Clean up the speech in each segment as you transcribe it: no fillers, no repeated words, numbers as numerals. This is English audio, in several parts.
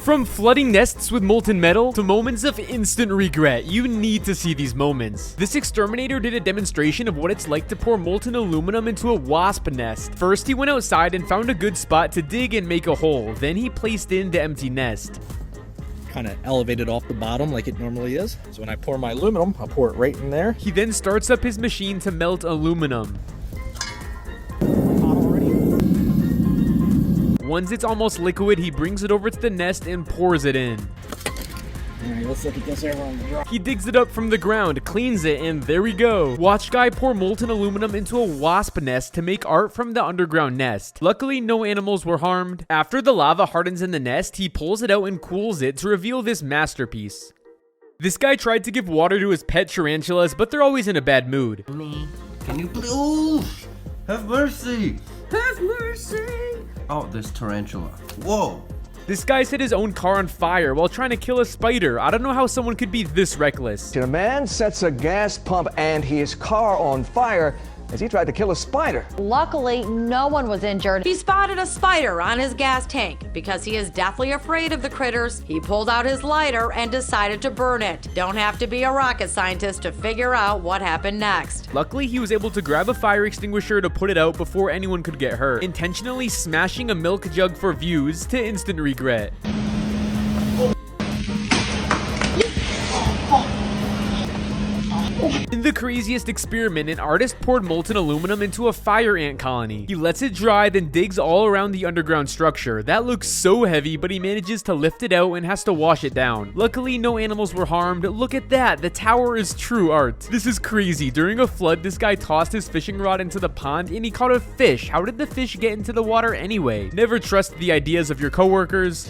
From flooding nests with molten metal to moments of instant regret, you need to see these moments. This exterminator did a demonstration of what it's like to pour molten aluminum into a wasp nest. First, he went outside and found a good spot to dig and make a hole. Then he placed in the empty nest. Kind of elevated off the bottom like it normally is. So when I pour my aluminum, I'll pour it right in there. He then starts up his machine to melt aluminum. Once it's almost liquid, he brings it over to the nest and pours it in. Alright, let's look at this over. He digs it up from the ground, cleans it, and there we go. Watch guy pour molten aluminum into a wasp nest to make art from the underground nest. Luckily, no animals were harmed. After the lava hardens in the nest, he pulls it out and cools it to reveal this masterpiece. This guy tried to give water to his pet tarantulas, but they're always in a bad mood. Me, can you please have mercy? Have mercy! Oh, this tarantula. Whoa! This guy set his own car on fire while trying to kill a spider. I don't know how someone could be this reckless. A man sets a gas pump and his car on fire as he tried to kill a spider. Luckily, no one was injured. He spotted a spider on his gas tank. Because he is deathly afraid of the critters, he pulled out his lighter and decided to burn it. Don't have to be a rocket scientist to figure out what happened next. Luckily, he was able to grab a fire extinguisher to put it out before anyone could get hurt, intentionally smashing a milk jug for views to instant regret. In the craziest experiment, an artist poured molten aluminum into a fire ant colony. He lets it dry, then digs all around the underground structure. That looks so heavy, but he manages to lift it out and has to wash it down. Luckily, no animals were harmed. Look at that, the tower is true art. This is crazy. During a flood, this guy tossed his fishing rod into the pond and he caught a fish. How did the fish get into the water anyway? Never trust the ideas of your coworkers.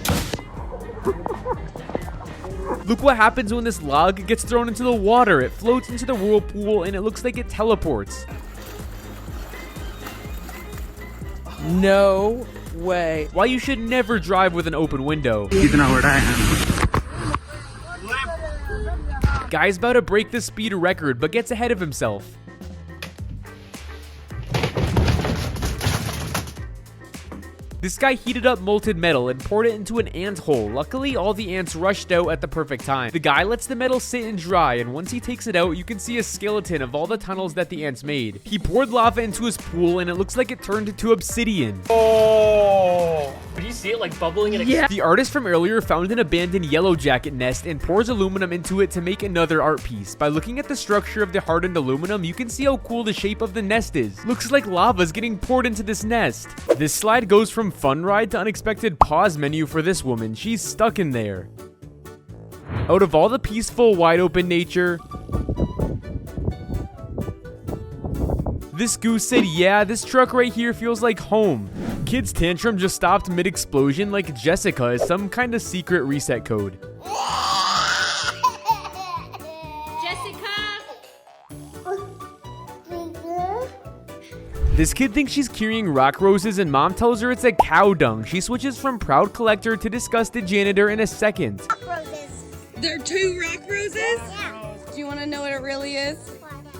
Look what happens when this log gets thrown into the water. It floats into the whirlpool and it looks like it teleports. No way. Why you should never drive with an open window. You know where I am. Guy's about to break the speed record but gets ahead of himself. This guy heated up molten metal and poured it into an ant hole. Luckily, all the ants rushed out at the perfect time. The guy lets the metal sit and dry, and once he takes it out, you can see a skeleton of all the tunnels that the ants made. He poured lava into his pool, and it looks like it turned into obsidian. Oh! Did you see it like bubbling? Yeah. The artist from earlier found an abandoned yellow jacket nest and pours aluminum into it to make another art piece. By looking at the structure of the hardened aluminum, you can see how cool the shape of the nest is. Looks like lava's getting poured into this nest. This slide goes from fun ride to unexpected pause menu for this woman. She's stuck in there. Out of all the peaceful, wide open nature, this goose said, yeah, this truck right here feels like home. Kid's tantrum just stopped mid-explosion like Jessica is some kind of secret reset code. This kid thinks she's carrying rock roses and mom tells her it's a cow dung. She switches from proud collector to disgusted janitor in a second. Rock roses. They're 2 rock roses? Yeah. Do you want to know what it really is?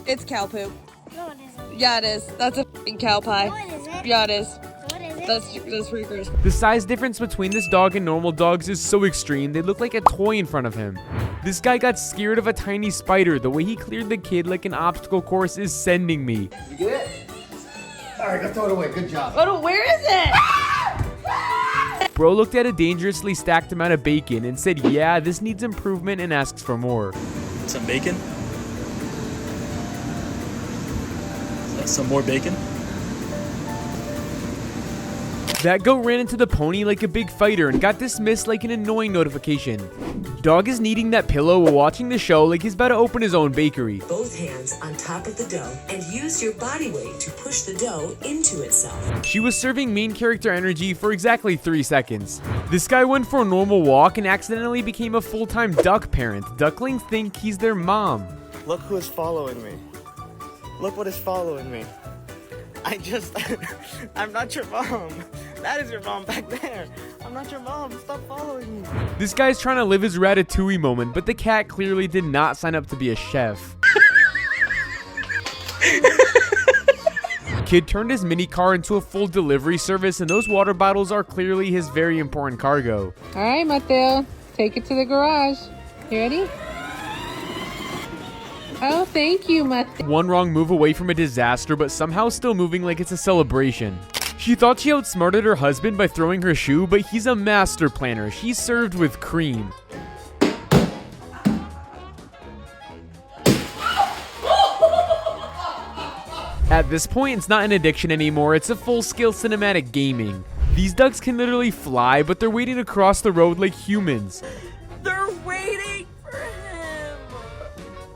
It's cow poop. No, it isn't. Yeah, it is. That's a f***ing cow pie. No, it isn't. Yeah, it is. What is it? That's pretty gross. The size difference between this dog and normal dogs is so extreme, they look like a toy in front of him. This guy got scared of a tiny spider. The way he cleared the kid like an obstacle course is sending me. You get it? Alright, go throw it away. Good job. Oh, where is it? Bro looked at a dangerously stacked amount of bacon and said, yeah, this needs improvement, and asks for more. Some bacon? Some more bacon? That goat ran into the pony like a big fighter and got dismissed like an annoying notification. Dog is kneading that pillow while watching the show like he's about to open his own bakery. Both hands on top of the dough and use your body weight to push the dough into itself. She was serving main character energy for exactly 3 seconds. This guy went for a normal walk and accidentally became a full-time duck parent. Ducklings think he's their mom. Look who is following me. Look what is following me. I'm not your mom. That is your mom back there. I'm not your mom. Stop following me. This guy's trying to live his Ratatouille moment, but the cat clearly did not sign up to be a chef. kid turned his mini car into a full delivery service, and those water bottles are clearly his very important cargo. All right, Mateo, take it to the garage. You ready? Oh, thank you, Mateo. One wrong move away from a disaster, but somehow still moving like it's a celebration. She thought she outsmarted her husband by throwing her shoe, but he's a master planner. She's served with cream. At this point, it's not an addiction anymore, it's a full-scale cinematic gaming. These ducks can literally fly, but they're waiting to cross the road like humans. They're waiting for him.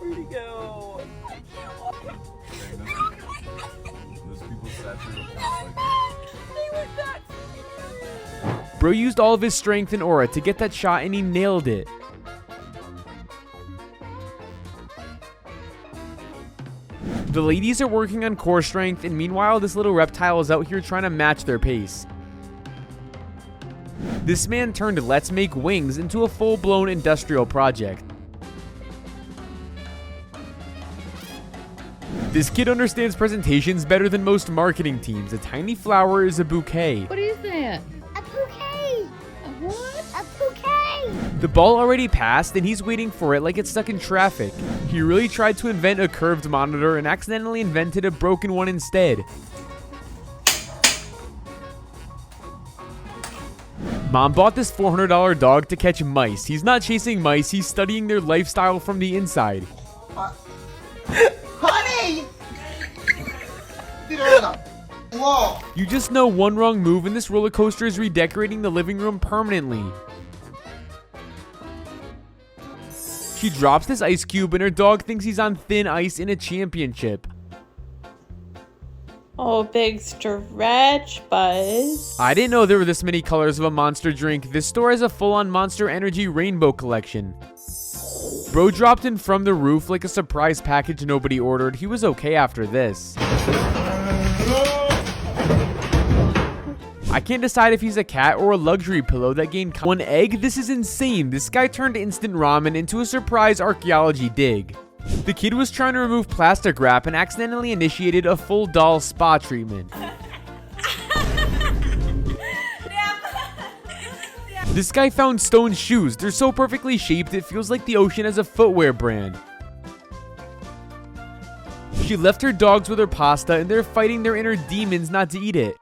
Where'd he go? I can't walk. Those people sat through They were that. Bro used all of his strength and aura to get that shot, and he nailed it. The ladies are working on core strength, and meanwhile this little reptile is out here trying to match their pace. This man turned Let's Make Wings into a full-blown industrial project. This kid understands presentations better than most marketing teams. A tiny flower is a bouquet. What is that? A bouquet. A what? A bouquet. The ball already passed, and he's waiting for it like it's stuck in traffic. He really tried to invent a curved monitor and accidentally invented a broken one instead. Mom bought this $400 dog to catch mice. He's not chasing mice, he's studying their lifestyle from the inside. Honey! Whoa! You just know one wrong move and this roller coaster is redecorating the living room permanently. She drops this ice cube and her dog thinks he's on thin ice in a championship. Oh, big stretch, Buzz. I didn't know there were this many colors of a Monster drink. This store has a full-on Monster Energy rainbow collection. Bro dropped in from the roof like a surprise package nobody ordered. He was okay after this. I can't decide if he's a cat or a luxury pillow that gained one egg. This is insane. This guy turned instant ramen into a surprise archaeology dig. The kid was trying to remove plastic wrap and accidentally initiated a full doll spa treatment. This guy found stone shoes. They're so perfectly shaped, it feels like the ocean has a footwear brand. She left her dogs with her pasta and they're fighting their inner demons not to eat it.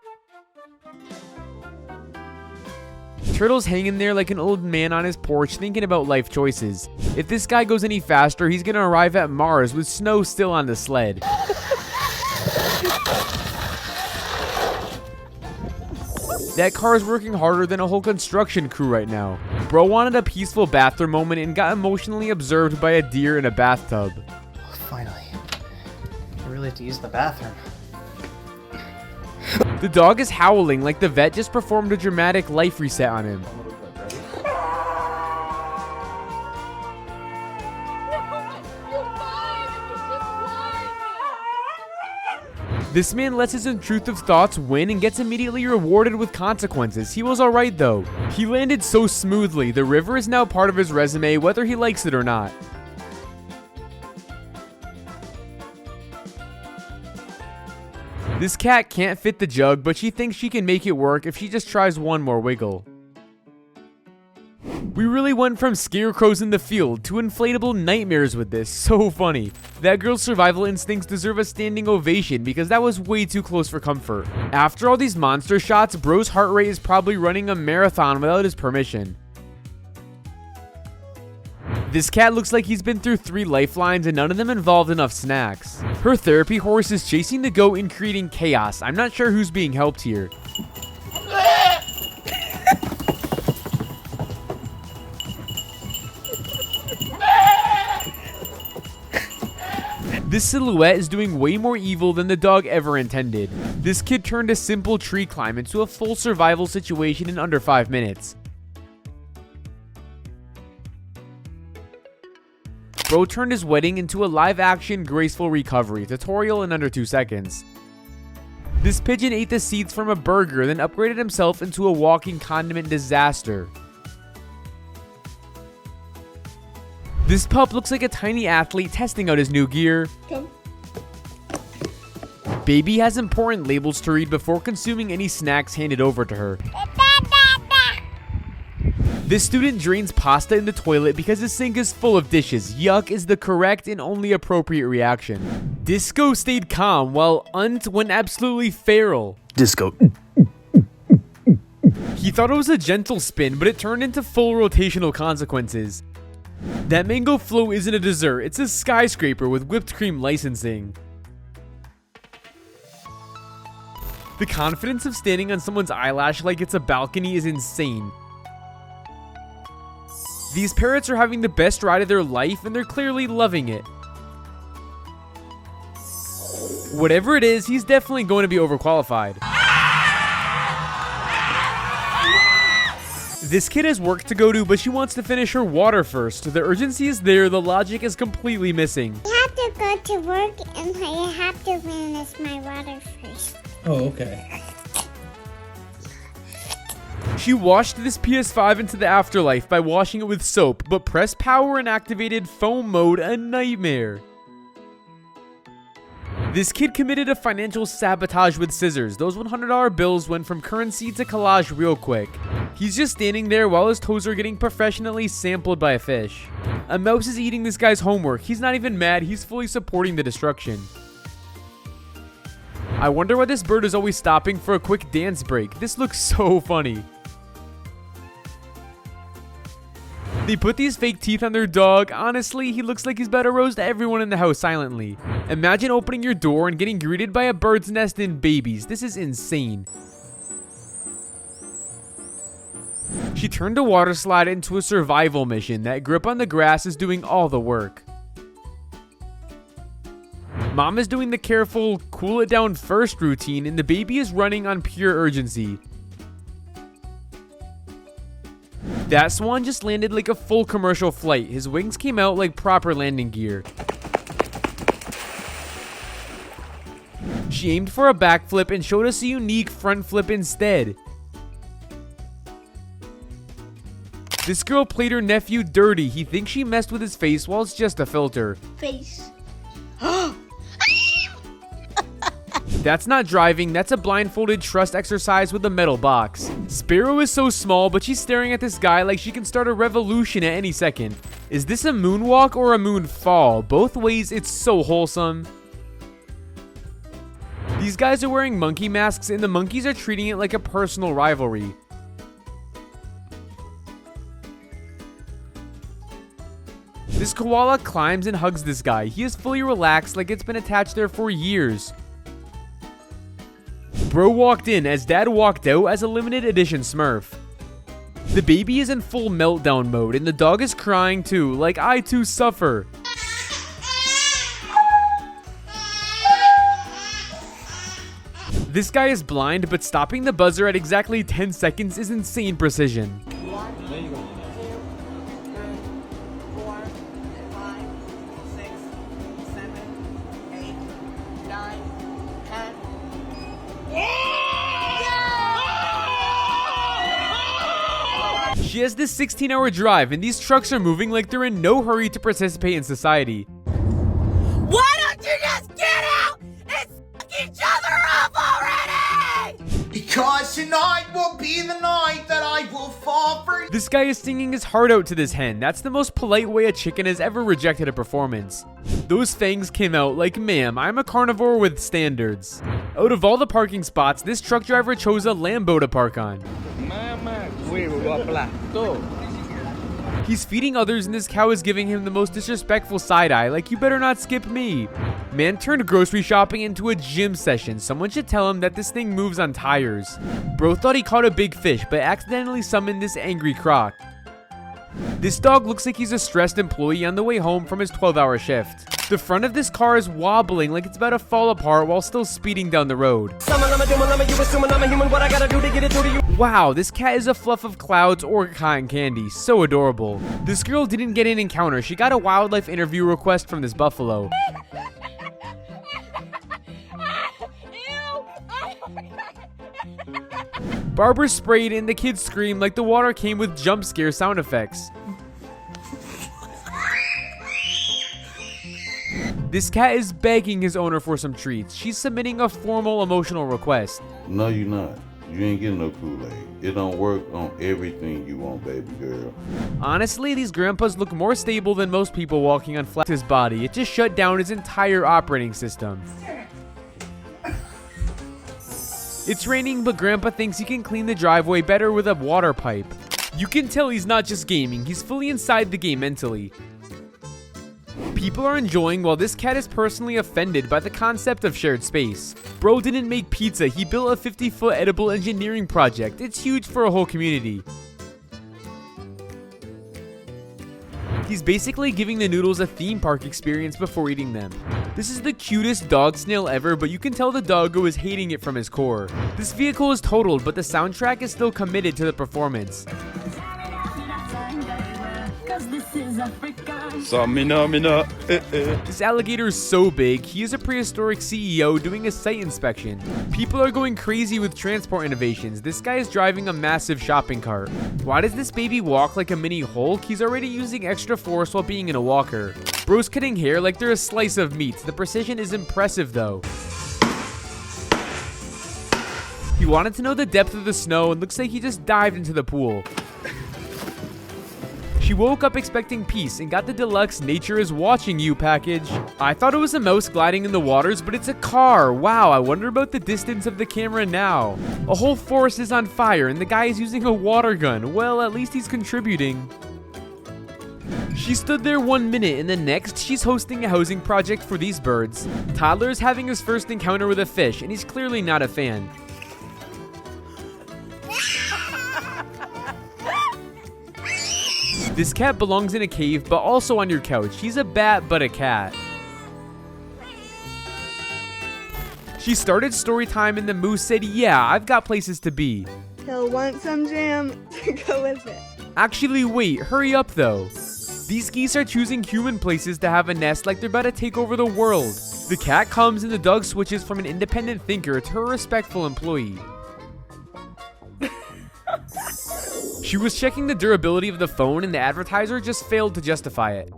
Turtle's hanging there like an old man on his porch thinking about life choices. If this guy goes any faster, he's gonna arrive at Mars with snow still on the sled. That car is working harder than a whole construction crew right now. Bro wanted a peaceful bathroom moment and got emotionally observed by a deer in a bathtub. Finally. I really have to use the bathroom. The dog is howling like the vet just performed a dramatic life reset on him. This man lets his intrusive thoughts win and gets immediately rewarded with consequences. He was alright though. He landed so smoothly. The river is now part of his resume whether he likes it or not. This cat can't fit the jug, but she thinks she can make it work if she just tries one more wiggle. We really went from scarecrows in the field to inflatable nightmares with this. So funny. That girl's survival instincts deserve a standing ovation because that was way too close for comfort. After all these monster shots, Bro's heart rate is probably running a marathon without his permission. This cat looks like he's been through 3 lifelines and none of them involved enough snacks. Her therapy horse is chasing the goat and creating chaos. I'm not sure who's being helped here. This silhouette is doing way more evil than the dog ever intended. This kid turned a simple tree climb into a full survival situation in under 5 minutes. Bro turned his wedding into a live-action graceful recovery tutorial in under 2 seconds. This pigeon ate the seeds from a burger, then upgraded himself into a walking condiment disaster. This pup looks like a tiny athlete testing out his new gear. Come. Baby has important labels to read before consuming any snacks handed over to her. This student drains pasta in the toilet because his sink is full of dishes. Yuck is the correct and only appropriate reaction. Disco stayed calm while Unt went absolutely feral. Disco. He thought it was a gentle spin, but it turned into full rotational consequences. That mango float isn't a dessert, it's a skyscraper with whipped cream licensing. The confidence of standing on someone's eyelash like it's a balcony is insane. These parrots are having the best ride of their life and they're clearly loving it. Whatever it is, he's definitely going to be overqualified. This kid has work to go to, but she wants to finish her water first. The urgency is there, the logic is completely missing. I have to go to work and I have to finish my water first. Oh, okay. She washed this PS5 into the afterlife by washing it with soap, but pressed power and activated foam mode, a nightmare. This kid committed a financial sabotage with scissors. Those $100 bills went from currency to collage real quick. He's just standing there while his toes are getting professionally sampled by a fish. A mouse is eating this guy's homework. He's not even mad, he's fully supporting the destruction. I wonder why this bird is always stopping for a quick dance break. This looks so funny. They put these fake teeth on their dog. Honestly, he looks like he's about to roast everyone in the house silently. Imagine opening your door and getting greeted by a bird's nest and babies. This is insane. She turned a water slide into a survival mission. That grip on the grass is doing all the work. Mom is doing the careful, cool it down first routine, and the baby is running on pure urgency. That swan just landed like a full commercial flight. His wings came out like proper landing gear. She aimed for a backflip and showed us a unique front flip instead. This girl played her nephew dirty. He thinks she messed with his face while it's just a filter. Face. That's not driving, that's a blindfolded trust exercise with a metal box. Sparrow is so small, but she's staring at this guy like she can start a revolution at any second. Is this a moonwalk or a moonfall? Both ways, it's so wholesome. These guys are wearing monkey masks and the monkeys are treating it like a personal rivalry. This koala climbs and hugs this guy. He is fully relaxed like it's been attached there for years. Bro walked in as dad walked out as a limited edition Smurf. The baby is in full meltdown mode and the dog is crying too, like I too suffer. This guy is blind, but stopping the buzzer at exactly 10 seconds is insane precision. There you go. 4, 5, 6, 7, 8, 9, 10. She has this 16-hour drive, and these trucks are moving like they're in no hurry to participate in society. Why don't you just get out and suck each other up already? Because tonight will be the night that I will fall for you. This guy is singing his heart out to this hen. That's the most polite way a chicken has ever rejected a performance. Those fangs came out like, ma'am, I'm a carnivore with standards. Out of all the parking spots, this truck driver chose a Lambo to park on. He's feeding others and this cow is giving him the most disrespectful side eye, like you better not skip me. Man turned grocery shopping into a gym session. Someone should tell him that this thing moves on tires. Bro thought he caught a big fish, but accidentally summoned this angry croc. This dog looks like he's a stressed employee on the way home from his 12-hour shift. The front of this car is wobbling like it's about to fall apart while still speeding down the road. Wow, this cat is a fluff of clouds or cotton candy. So adorable. This girl didn't get an encounter. She got a wildlife interview request from this buffalo. Barbara sprayed and the kids screamed like the water came with jump scare sound effects. This cat is begging his owner for some treats. She's submitting a formal emotional request. No, you're not. You ain't getting no Kool-Aid. It don't work on everything you want, baby girl. Honestly, these grandpas look more stable than most people walking on his body. It just shut down his entire operating system. It's raining, but Grandpa thinks he can clean the driveway better with a water pipe. You can tell he's not just gaming, he's fully inside the game mentally. People are enjoying while this cat is personally offended by the concept of shared space. Bro didn't make pizza, he built a 50-foot edible engineering project. It's huge for a whole community. He's basically giving the noodles a theme park experience before eating them. This is the cutest dog snail ever, but you can tell the doggo is hating it from his core. This vehicle is totaled, but the soundtrack is still committed to the performance. This alligator is so big, he is a prehistoric CEO doing a site inspection. People are going crazy with transport innovations. This guy is driving a massive shopping cart. Why does this baby walk like a mini Hulk? He's already using extra force while being in a walker. Bro's cutting hair like they're a slice of meat. The precision is impressive though. He wanted to know the depth of the snow and looks like he just dived into the pool. She woke up expecting peace and got the deluxe "Nature is watching you" package. I thought it was a mouse gliding in the waters, but it's a car. Wow, I wonder about the distance of the camera now. A whole forest is on fire and the guy is using a water gun. Well, at least he's contributing. She stood there 1 minute and the next she's hosting a housing project for these birds. Toddler is having his first encounter with a fish and he's clearly not a fan. This cat belongs in a cave, but also on your couch. He's a bat, but a cat. She started story time and the moose said, "Yeah, I've got places to be." He'll want some jam to go with it. Actually, wait, hurry up though. These geese are choosing human places to have a nest like they're about to take over the world. The cat comes and the dog switches from an independent thinker to a respectful employee. She was checking the durability of the phone and the advertiser just failed to justify it.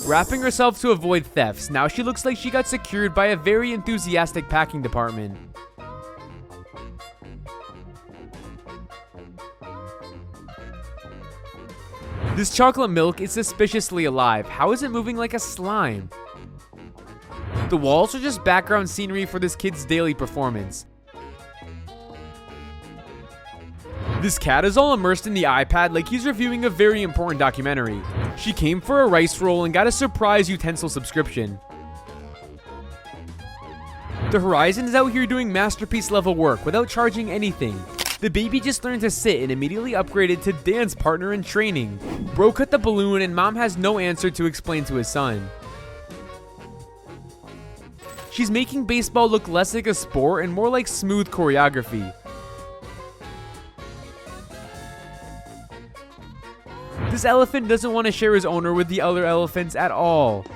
Wrapping herself to avoid thefts, now she looks like she got secured by a very enthusiastic packing department. This chocolate milk is suspiciously alive. How is it moving like a slime? The walls are just background scenery for this kid's daily performance. This cat is all immersed in the iPad like he's reviewing a very important documentary. She came for a rice roll and got a surprise utensil subscription. The Horizon is out here doing masterpiece level work without charging anything. The baby just learned to sit and immediately upgraded to dance partner in training. Bro cut the balloon and mom has no answer to explain to his son. She's making baseball look less like a sport and more like smooth choreography. This elephant doesn't want to share his owner with the other elephants at all.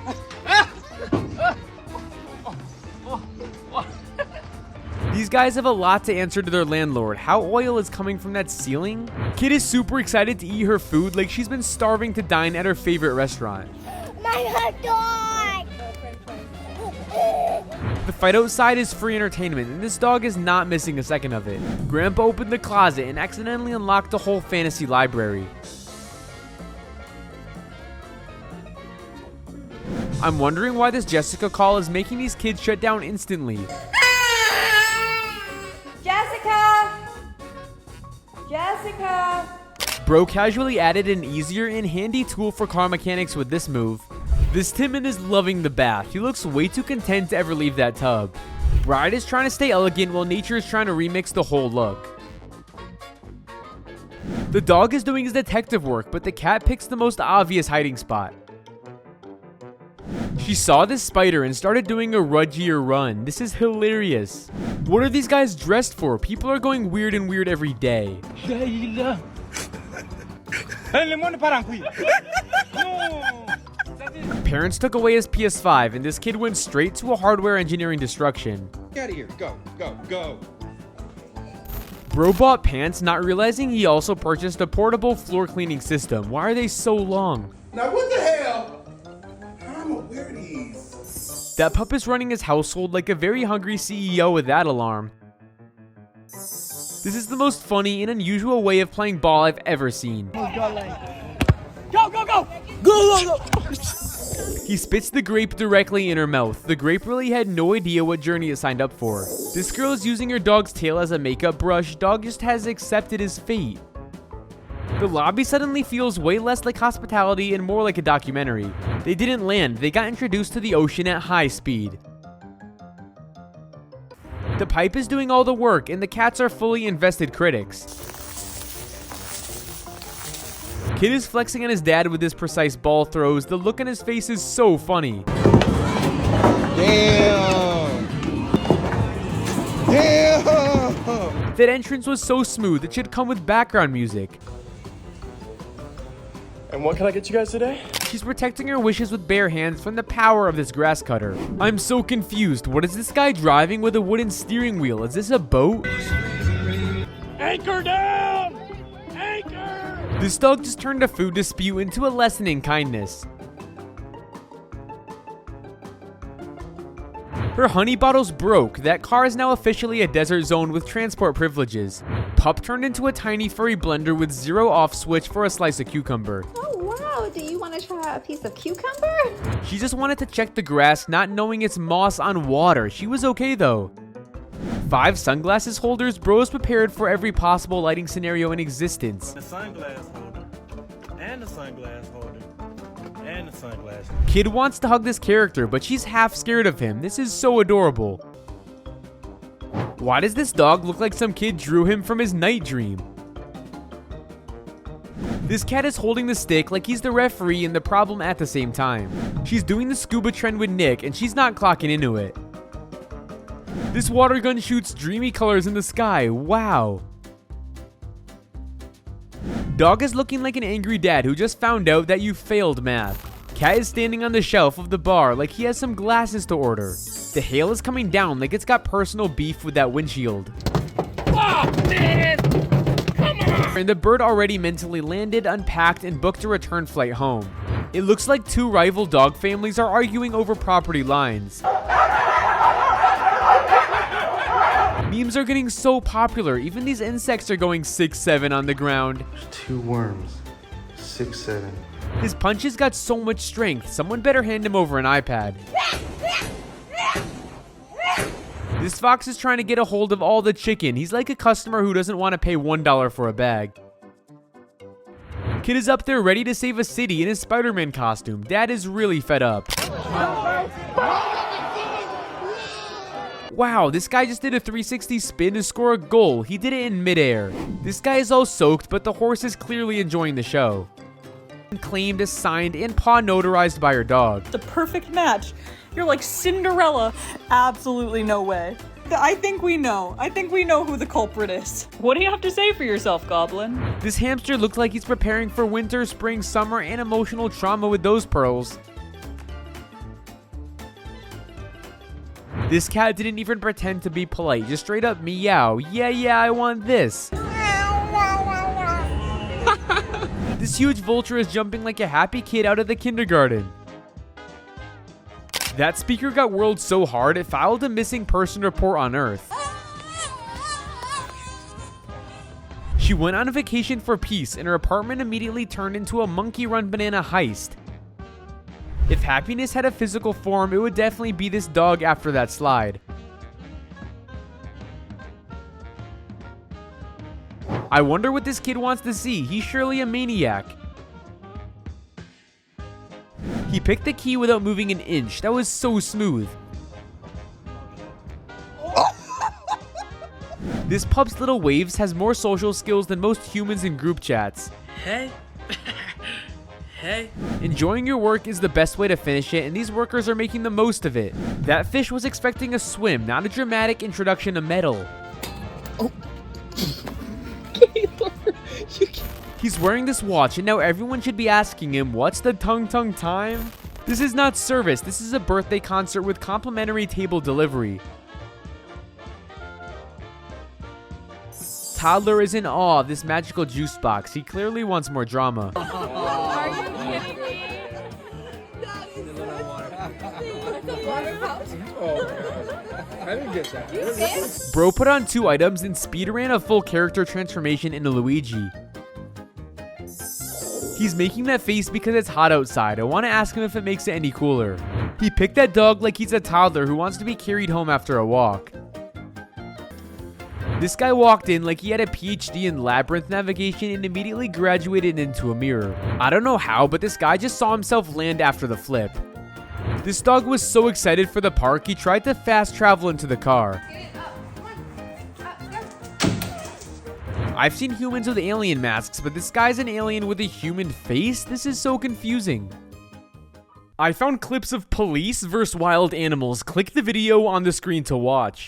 These guys have a lot to answer to their landlord. How oil is coming from that ceiling? Kid is super excited to eat her food like she's been starving to dine at her favorite restaurant. My hot dog! The fight outside is free entertainment, and this dog is not missing a second of it. Grandpa opened the closet and accidentally unlocked the whole fantasy library. I'm wondering why this Jessica call is making these kids shut down instantly. Jessica! Jessica! Bro casually added an easier and handy tool for car mechanics with this move. This Timon is loving the bath. He looks way too content to ever leave that tub. Bride is trying to stay elegant while nature is trying to remix the whole look. The dog is doing his detective work, but the cat picks the most obvious hiding spot. She saw this spider and started doing a rudgier run. This is hilarious. What are these guys dressed for? People are going weird and weird every day. Parents took away his PS5 and this kid went straight to a hardware engineering destruction. Get out of here. Go, go, go. Bro bought pants, not realizing he also purchased a portable floor cleaning system. Why are they so long? Now what the hell? How am I wear these? That pup is running his household like a very hungry CEO with that alarm. This is the most funny and unusual way of playing ball I've ever seen. Go, go, go! Go, go, go! He spits the grape directly in her mouth. The grape really had no idea what journey it signed up for. This girl is using her dog's tail as a makeup brush. Dog just has accepted his fate. The lobby suddenly feels way less like hospitality and more like a documentary. They didn't land, they got introduced to the ocean at high speed. The pipe is doing all the work, and the cats are fully invested critics. Kid is flexing on his dad with his precise ball throws. The look on his face is so funny. Damn! Damn! That entrance was so smooth, it should come with background music. And what can I get you guys today? She's protecting her wishes with bare hands from the power of this grass cutter. I'm so confused. What is this guy driving with a wooden steering wheel? Is this a boat? Anchor down! Anchor! This dog just turned a food dispute into a lesson in kindness. Her honey bottle's broke. That car is now officially a desert zone with transport privileges. Pup turned into a tiny furry blender with 0 off switch for a slice of cucumber. Oh wow, do you want to try a piece of cucumber? She just wanted to check the grass, not knowing it's moss on water. She was okay though. 5 sunglasses holders. Bros prepared for every possible lighting scenario in existence. The sunglass holder. And the sunglass holder. And the sunglasses. Kid wants to hug this character, but she's half scared of him. This is so adorable. Why does this dog look like some kid drew him from his night dream? This cat is holding the stick like he's the referee and the problem at the same time. She's doing the scuba trend with Nick, and she's not clocking into it. This water gun shoots dreamy colors in the sky. Wow. Dog is looking like an angry dad who just found out that you failed math. Cat is standing on the shelf of the bar like he has some glasses to order. The hail is coming down like it's got personal beef with that windshield. Oh, man! Come on! And the bird already mentally landed, unpacked, and booked a return flight home. It looks like 2 rival dog families are arguing over property lines. Memes are getting so popular, even these insects are going 6'7" on the ground. 2 worms, 6'7". His punches got so much strength, someone better hand him over an iPad. This fox is trying to get a hold of all the chicken. He's like a customer who doesn't want to pay $1 for a bag. Kid is up there ready to save a city in his Spider-Man costume. Dad is really fed up. Wow, this guy just did a 360 spin to score a goal. He did it in midair. This guy is all soaked, but the horse is clearly enjoying the show. Claimed, assigned, and paw notarized by her dog. The perfect match. You're like Cinderella. Absolutely no way. I think we know. I think we know who the culprit is. What do you have to say for yourself, Goblin? This hamster looks like he's preparing for winter, spring, summer, and emotional trauma with those pearls. This cat didn't even pretend to be polite, just straight up meow. Yeah, I want this. This huge vulture is jumping like a happy kid out of the kindergarten. That speaker got whirled so hard it filed a missing person report on Earth. She went on a vacation for peace and her apartment immediately turned into a monkey run banana heist. If happiness had a physical form, it would definitely be this dog after that slide. I wonder what this kid wants to see. He's surely a maniac. He picked the key without moving an inch. That was so smooth. This pup's little waves has more social skills than most humans in group chats. Hey. Hey. Enjoying your work is the best way to finish it, and these workers are making the most of it. That fish was expecting a swim, not a dramatic introduction to metal. Oh. He's wearing this watch, and now everyone should be asking him, what's the tung time? This is not service, this is a birthday concert with complimentary table delivery. toddler is in awe of this magical juice box. He clearly wants more drama. Are you kidding me? I didn't get that. Bro put on 2 items and speedran a full character transformation into Luigi. He's making that face because it's hot outside. I want to ask him if it makes it any cooler. He picked that dog like he's a toddler who wants to be carried home after a walk. This guy walked in like he had a PhD in labyrinth navigation and immediately graduated into a mirror. I don't know how, but this guy just saw himself land after the flip. This dog was so excited for the park, he tried to fast travel into the car. I've seen humans with alien masks, but this guy's an alien with a human face? This is so confusing. I found clips of police versus wild animals. Click the video on the screen to watch.